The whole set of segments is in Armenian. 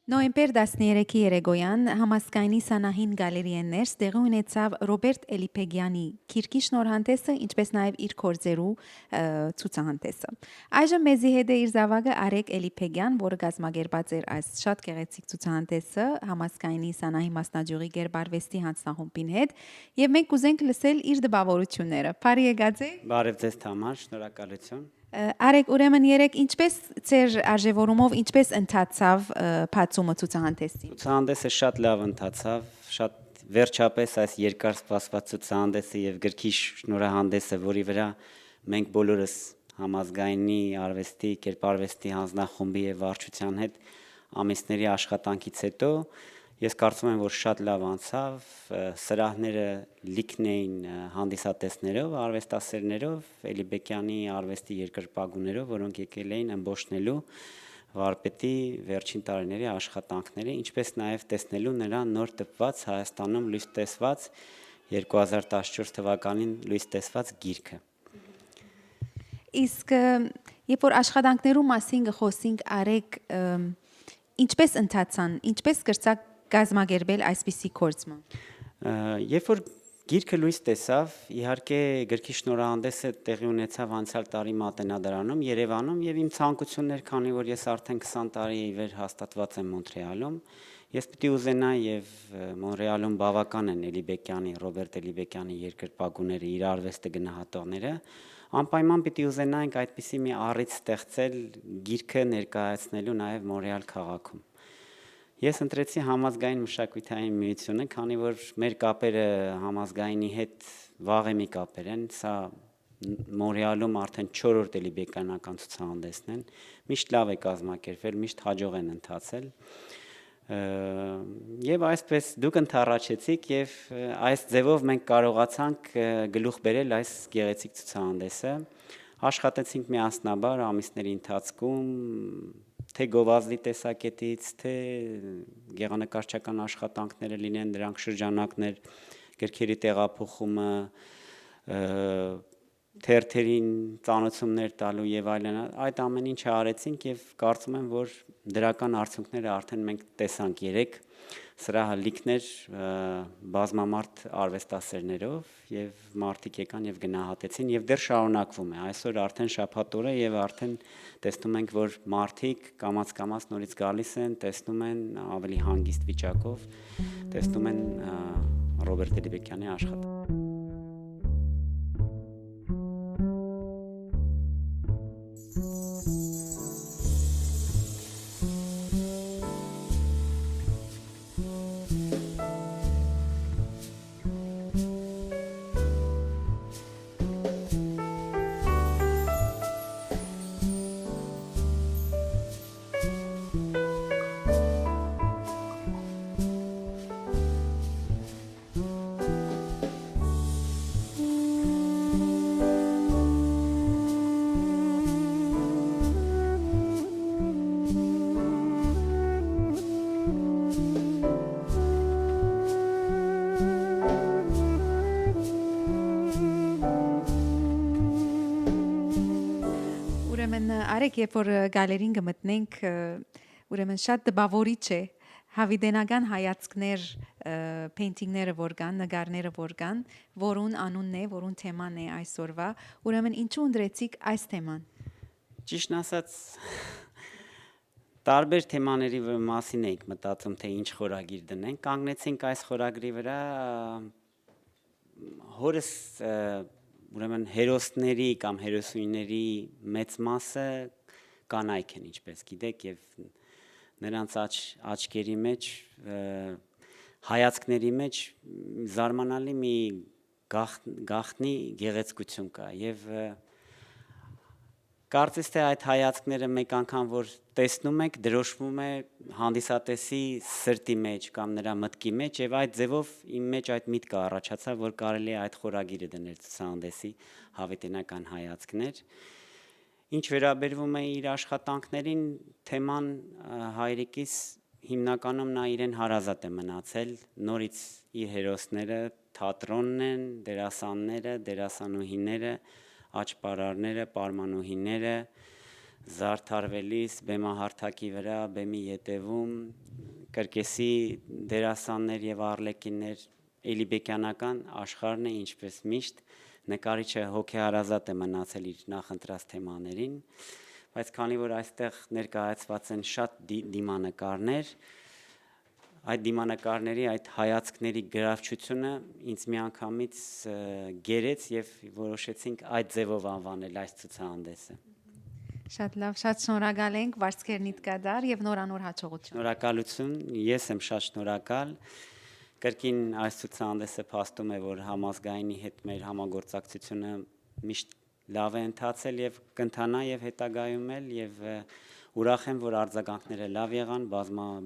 Նոյեմբեր 13-ի երեգոյան համասկայնի Սանահին գալերիեններ ստեղի ունեցավ Ռոբերտ Էլիփեգյանի քիրքի շնորհանդեսը, ինչպես նաև իր կորձերու ցուցահանդեսը։ Այժմ մեզի հետ է իր զավակը Արեգ Էլիփեգյան, որը գազմագերբած էր այս շատ գեղեցիկ ցուցահանդեսը համասկայնի Սանահի մասնաճյուղի Գերբարվեստի հանձնախումբին հետ, եւ մենք կուզենք լսել իր դպավորությունները։ Բարի եկած է։ Բարև ձեզ Թամար, շնորհակալություն։ Արեգ, ուրեմն երեք ինչպես ծեր արժևորումով ինչպես ընթացավ բացումը ցուցահանդեսի։ Ցուցահանդեսը շատ լավ ընթացավ, շատ վերջապես այս երկար սպասված ցուցահանդեսը եւ գրքի շնորհանդեսը, որի վրա մենք բոլորս համազգայնի արվեստի, կերպարվեստի հանձնախումբի եւ վարչության հետ ամիսների աշխատանքից հետո ես կարծում եմ, որ շատ լավ անցավ, սրահները լիքն էին հանդիսատեսներով, արվեստասերներով, Էլիբեկյանի արվեստի երկրպագուներով, որոնք եկել էին ըմբոշխնելու վարպետի վերջին տարիների աշխատանքները, ինչպես նաև տեսնելու նրա նոր տպված Հայաստանում լույս տեսված 2014 թվականին լույս տեսված գիրքը։ Իսկ երբ որ աշխատանքներու մասին գխոսենք Արեգ, ինչպես ընթացան, ինչպես կրցակ գազմագերբել այսպիսի կորձը։ Երբ որ գիրքը լույս տեսավ, իհարկե գրքի շնորհանդեսը տեղի ունեցավ անցյալ տարի Մատենադարանում, Երևանում եւ իմ ցանկությունն էր, քանի որ ես արդեն 20 տարի ի վեր հաստատված եմ Մոնտրեալում, ես պիտի ուզենայի եւ Մոնտրեալում բավական են Էլիբեկյանի, Ռոբերտ Էլիբեկյանի երկրպագուները, իր արվեստը գնահատողները, անպայման պիտի ուզենայինք այդպիսի մի առիթ ստեղծել գիրքը ներկայացնելու նաեւ Մոնտրեալ քաղաքում։ Ես ընտրեցի համազգային մշակութային միությունը, քանի որ մեր կապերը համազգայինի հետ վաղեմի կապեր են, սա Մոնրեալում արդեն 4-րդ էլիբեկյանական ցուցահանդեսն են, միշտ լավ է կազմակերպվել, միշտ հաջող են ընթացել։ Եվ այսպես դուք ընթառաջեցիք եւ այս ձևով մենք կարողացանք գլուխ բերել այս գեղեցիկ ցուցահանդեսը, աշխատեցինք միասնաբար ամիսների ընթացքում, թե գովազդի տեսակետից, թե գեղանկարչական աշխատանքները լինեն, դրանք շրջանակներ, գրքերի տեղափոխումը, թերթերին ծանոթություններ տալու եւ այլն, այդ ամեն ինչը արեցինք եւ կարծում եմ, որ դրական արդյունքները արդեն մենք տեսանք երեք սրահը լիքներ բազմամարդ արվեստասերներով եւ մարդիկ եկան եւ գնահատեցին եւ դեռ շարունակվում է այսօր արդեն շաբաթ օրը եւ արդեն տեսնում ենք, որ մարդիկ կամաց նորից գալիս են, տեսնում են ավելի հանգիստ վիճակով, տեսնում են Ռոբերտ Էլիբեկյանի աշխատանքը։ Արեգ, երբ որ գալերին գմտնենք, ուրեմն շատ դպավորիչ է հավիդենական հայացքներ, painting-ները որ կան, նկարները որ կան, որուն անունն է, որուն թեման է այսօրվա, ուրեմն ինչու ընտրեցիք այս թեման։ Ճիշտն ասած, տարբեր թեմաների մասին էինք մտածում, թե ինչ խորագիր դնենք, կանգնեցինք այս խորագրի վրա, հորս ուրեմն հերոսների կամ հերոսուհիների մեծ մասը կանայք են, ինչպես գիտեք, եւ նրանց աչքերի մեջ, հայացքների մեջ զարմանալի մի գաղտնի գեղեցկություն կա եւ կարծես թե այդ հայացքները մեկ անգամ որ տեսնում եք, դրոշվում է հանդիսատեսի սրտի մեջ կամ նրա մտքի մեջ եւ այդ ձևով իմ մեջ այդ միտքը առաջացավ, որ կարելի է այդ խորագիրը դնել ցուցահանդեսի հավիտենական հայացքներ։ Ինչ վերաբերվում է իր աշխատանքներին, թեման հայրիկիս հիմնականում նա իրեն հարազատ է մնացել, նորից իր հերոսները թատրոնն են, դերասանները, դերասանուհիները, աճպարարները, պարմանուհիները, զարդարվելիս բեմահարթակի վրա, բեմի ետևում, կրկեսի դերասաններ եւ արլեկիններ էլիբեկյանական աշխարհն է ինչպես միշտ նկարիչը հոգեհարազատ է մնացել իր նախընտրած թեմաներին, բայց քանի որ այստեղ ներկայացված են շատ դիմանկարներ, այդ դիմանկարների, այդ հայացքների գրավչությունը ինձ միանգամից գերեց եւ որոշեցինք այդ ձևով անվանել այս ցուցահանդեսը։ Շատ լավ, շատ շնորհակալ ենք վարձքերնիդ կդար եւ նորանոր հաջողություն։ Շնորհակալություն, ես եմ շատ շնորհակալ։ Կրկին այս ցուցահանդեսը փաստում է, որ համազգայինի հետ մեր համագործակցությունը միշտ լավ է ընթացել եւ կընթանա եւ հետագայում էլ եւ ուրախ եմ, որ արձագանքները լավ եղան,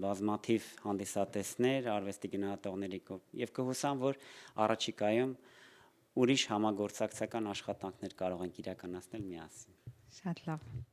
բազմաթիվ հանդիսատեսներ, արվեստի գնահատողների եւ կհուսամ, որ առաջիկայում ուրիշ համագործակցական աշխատանքներ կարող ենք իրականացնել միասին։ Շատ լավ։